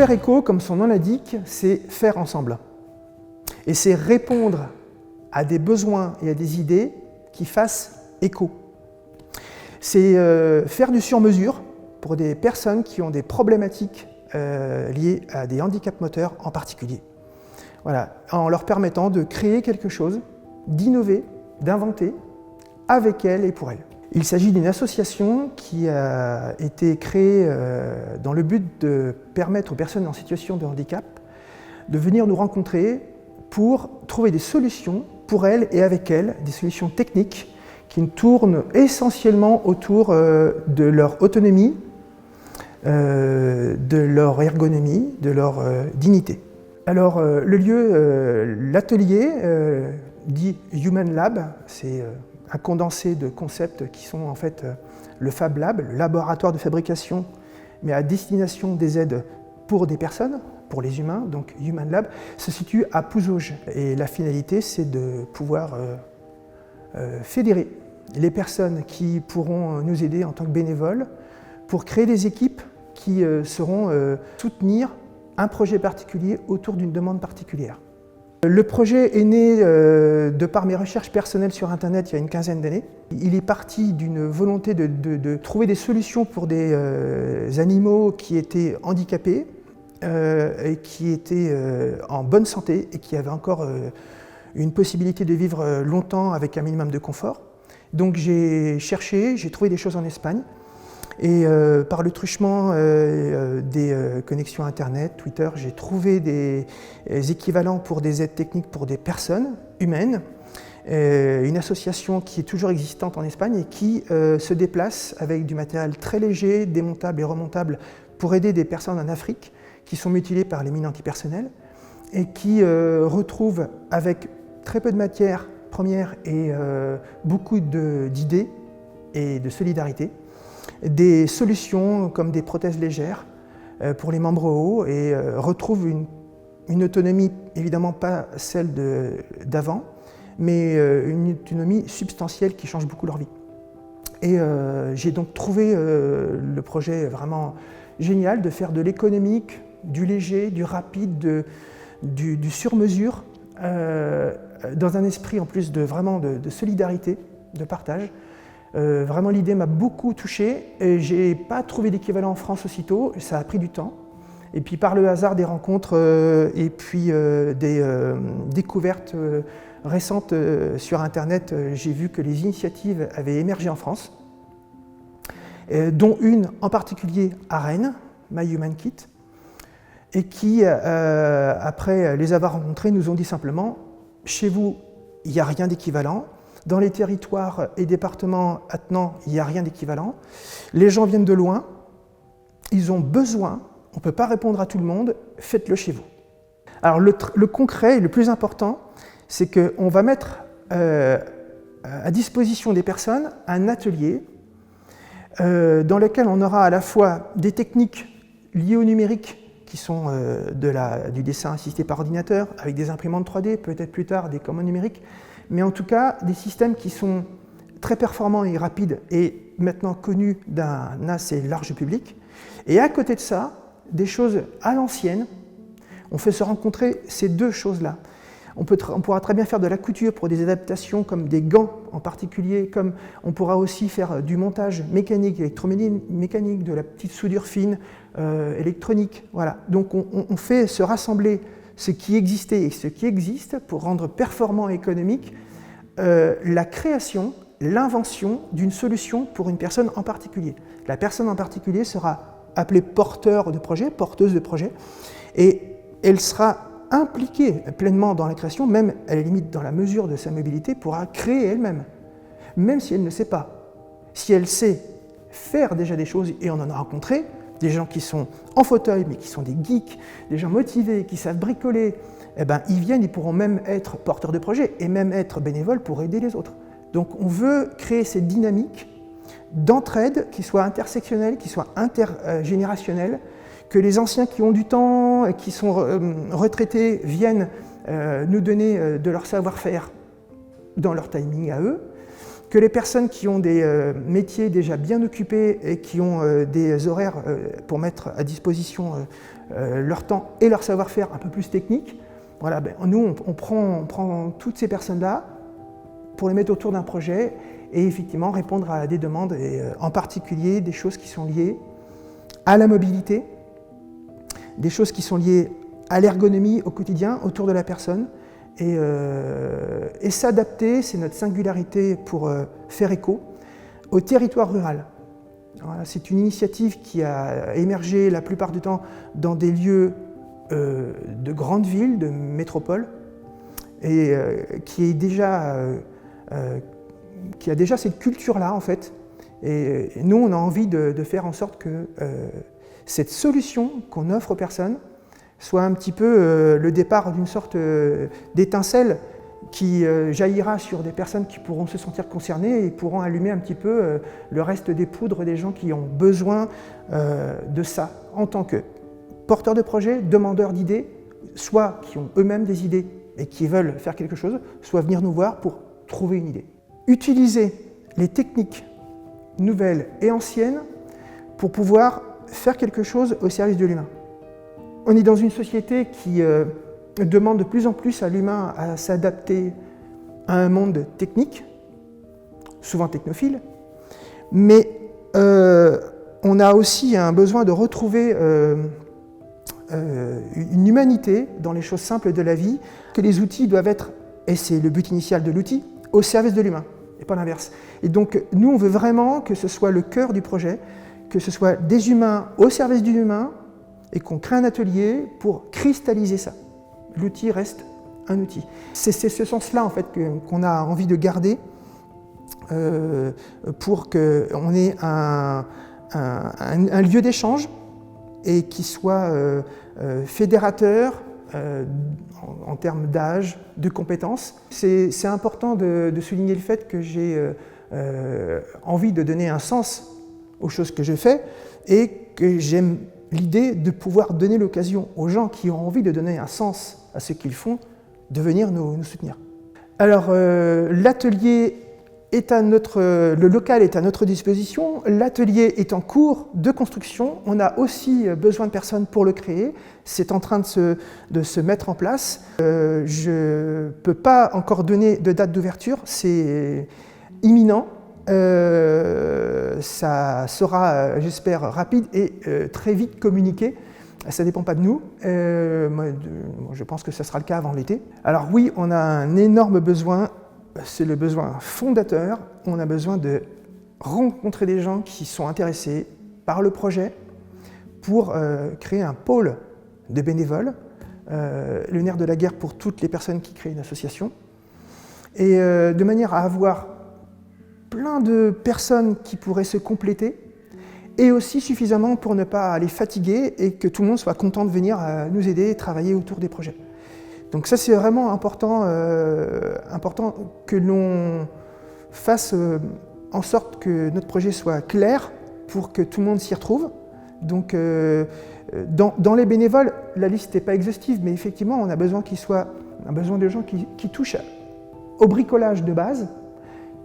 faire écho, comme son nom l'indique, c'est faire ensemble. Et c'est répondre à des besoins et à des idées qui fassent écho. C'est faire du sur-mesure pour des personnes qui ont des problématiques liées à des handicaps moteurs en particulier. Voilà, en leur permettant de créer quelque chose, d'innover, d'inventer avec elles et pour elles. Il s'agit d'une association qui a été créée dans le but de permettre aux personnes en situation de handicap de venir nous rencontrer pour trouver des solutions pour elles et avec elles, des solutions techniques qui tournent essentiellement autour de leur autonomie, de leur ergonomie, de leur dignité. Alors le lieu, l'atelier dit Human Lab, c'est un condensé de concepts qui sont en fait le Fab Lab, le laboratoire de fabrication, mais à destination des aides pour des personnes, pour les humains, donc Human Lab, se situe à Pouzauges. Et la finalité, c'est de pouvoir fédérer les personnes qui pourront nous aider en tant que bénévoles pour créer des équipes qui sauront soutenir un projet particulier autour d'une demande particulière. Le projet est né de par mes recherches personnelles sur Internet il y a une quinzaine d'années. Il est parti d'une volonté de trouver des solutions pour des animaux qui étaient handicapés et qui étaient en bonne santé et qui avaient encore une possibilité de vivre longtemps avec un minimum de confort. Donc j'ai cherché, j'ai trouvé des choses en Espagne. Et par le truchement des connexions Internet, Twitter, j'ai trouvé des équivalents pour des aides techniques pour des personnes humaines. Une association qui est toujours existante en Espagne et qui se déplace avec du matériel très léger, démontable et remontable pour aider des personnes en Afrique qui sont mutilées par les mines antipersonnelles et qui retrouvent avec très peu de matières premières et beaucoup d'idées et de solidarité des solutions comme des prothèses légères pour les membres hauts et retrouvent une autonomie, évidemment pas celle d'avant, mais une autonomie substantielle qui change beaucoup leur vie. Et j'ai donc trouvé le projet vraiment génial de faire de l'économique, du léger, du rapide, du sur-mesure, dans un esprit en plus de solidarité, de partage. Vraiment l'idée m'a beaucoup touché et j'ai pas trouvé d'équivalent en France aussitôt, ça a pris du temps. Et puis par le hasard des rencontres et puis des découvertes récentes sur Internet, j'ai vu que les initiatives avaient émergé en France, dont une en particulier à Rennes, My Human Kit, et qui, après les avoir rencontrés, nous ont dit simplement « Chez vous, il n'y a rien d'équivalent. Dans les territoires et départements attenants, il n'y a rien d'équivalent. Les gens viennent de loin, ils ont besoin, on ne peut pas répondre à tout le monde, faites-le chez vous. » Alors le concret et le plus important, c'est qu'on va mettre à disposition des personnes un atelier dans lequel on aura à la fois des techniques liées au numérique qui sont du dessin assisté par ordinateur, avec des imprimantes 3D, peut-être plus tard des commandes numériques, mais en tout cas des systèmes qui sont très performants et rapides et maintenant connus d'un assez large public. Et à côté de ça, des choses à l'ancienne, on fait se rencontrer ces deux choses-là. On pourra très bien faire de la couture pour des adaptations comme des gants en particulier, comme on pourra aussi faire du montage mécanique, électromécanique, de la petite soudure fine, électronique. Voilà. Donc on fait se rassembler ce qui existait et ce qui existe pour rendre performant et économique la création, l'invention d'une solution pour une personne en particulier. La personne en particulier sera appelée porteur de projet, porteuse de projet, et elle sera impliquée pleinement dans la création, même à la limite dans la mesure de sa mobilité, pourra créer elle-même, même si elle ne sait pas. Si elle sait faire déjà des choses, et on en a rencontré, des gens qui sont en fauteuil, mais qui sont des geeks, des gens motivés, qui savent bricoler, eh ben, ils viennent, ils pourront même être porteurs de projets et même être bénévoles pour aider les autres. Donc on veut créer cette dynamique d'entraide qui soit intersectionnelle, qui soit intergénérationnelle, que les anciens qui ont du temps, qui sont retraités, viennent nous donner de leur savoir-faire dans leur timing à eux, que les personnes qui ont des métiers déjà bien occupés et qui ont des horaires pour mettre à disposition leur temps et leur savoir-faire un peu plus technique, voilà, nous on prend toutes ces personnes-là pour les mettre autour d'un projet et effectivement répondre à des demandes, et en particulier des choses qui sont liées à la mobilité, des choses qui sont liées à l'ergonomie au quotidien, autour de la personne, et s'adapter, c'est notre singularité pour faire écho, au territoire rural. Voilà, c'est une initiative qui a émergé la plupart du temps dans des lieux de grandes villes, de métropoles, et qui a déjà cette culture-là, en fait. Et nous, on a envie de faire en sorte que cette solution qu'on offre aux personnes soit un petit peu le départ d'une sorte d'étincelle qui jaillira sur des personnes qui pourront se sentir concernées et pourront allumer un petit peu le reste des poudres des gens qui ont besoin de ça en tant que porteurs de projets, demandeurs d'idées, soit qui ont eux-mêmes des idées et qui veulent faire quelque chose, soit venir nous voir pour trouver une idée. Utiliser les techniques nouvelles et anciennes pour pouvoir faire quelque chose au service de l'humain. On est dans une société qui demande de plus en plus à l'humain à s'adapter à un monde technique, souvent technophile, mais on a aussi un besoin de retrouver une humanité dans les choses simples de la vie, que les outils doivent être, et c'est le but initial de l'outil, au service de l'humain, et pas l'inverse. Et donc nous, on veut vraiment que ce soit le cœur du projet, que ce soit des humains au service du humain, et qu'on crée un atelier pour cristalliser ça. L'outil reste un outil. C'est ce sens-là, en fait, qu'on a envie de garder pour qu'on ait un lieu d'échange et qui soit fédérateur en termes d'âge, de compétences. C'est important de souligner le fait que j'ai envie de donner un sens aux choses que je fais et que j'aime l'idée de pouvoir donner l'occasion aux gens qui ont envie de donner un sens à ce qu'ils font, de venir nous soutenir. Alors, l'atelier est le local est à notre disposition, l'atelier est en cours de construction, on a aussi besoin de personnes pour le créer, c'est en train de se mettre en place. Je ne peux pas encore donner de date d'ouverture, c'est imminent. Ça sera, j'espère, rapide et très vite communiqué. Ça ne dépend pas de nous. Je pense que ça sera le cas avant l'été. Alors oui, on a un énorme besoin, c'est le besoin fondateur. On a besoin de rencontrer des gens qui sont intéressés par le projet pour créer un pôle de bénévoles, le nerf de la guerre pour toutes les personnes qui créent une association, et de manière à avoir plein de personnes qui pourraient se compléter, et aussi suffisamment pour ne pas les fatiguer et que tout le monde soit content de venir nous aider et travailler autour des projets. Donc ça, c'est vraiment important, important que l'on fasse en sorte que notre projet soit clair pour que tout le monde s'y retrouve. Donc dans les bénévoles, la liste n'est pas exhaustive, mais effectivement, on a besoin de gens qui touchent au bricolage de base,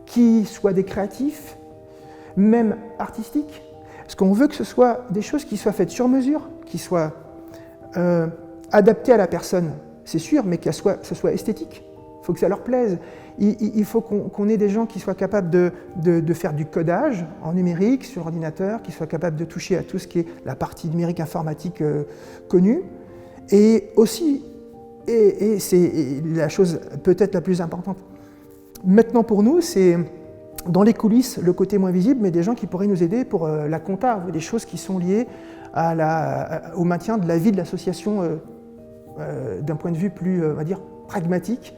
qui soient des créatifs, même artistiques, parce qu'on veut que ce soit des choses qui soient faites sur mesure, qui soient adaptées à la personne, c'est sûr, mais que ce soit esthétique. Il faut que ça leur plaise. Il faut qu'on ait des gens qui soient capables de faire du codage en numérique, sur ordinateur, qui soient capables de toucher à tout ce qui est la partie numérique informatique connue. Et aussi, et c'est la chose peut-être la plus importante, maintenant pour nous, c'est dans les coulisses le côté moins visible, mais des gens qui pourraient nous aider pour la compta, des choses qui sont liées au maintien de la vie de l'association d'un point de vue plus, on va dire, pragmatique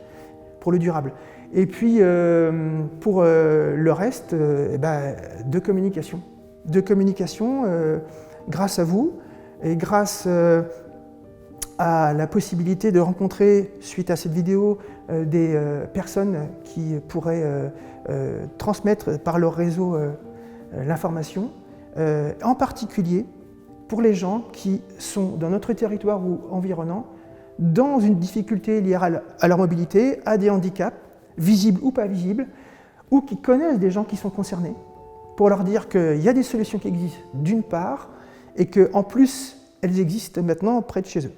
pour le durable. Et puis pour le reste, de communication. De communication grâce à vous et grâce à la possibilité de rencontrer, suite à cette vidéo, des personnes qui pourraient transmettre par leur réseau l'information, en particulier pour les gens qui sont dans notre territoire ou environnant, dans une difficulté liée à leur mobilité, à des handicaps, visibles ou pas visibles, ou qui connaissent des gens qui sont concernés, pour leur dire qu'il y a des solutions qui existent d'une part, et qu'en plus, elles existent maintenant près de chez eux.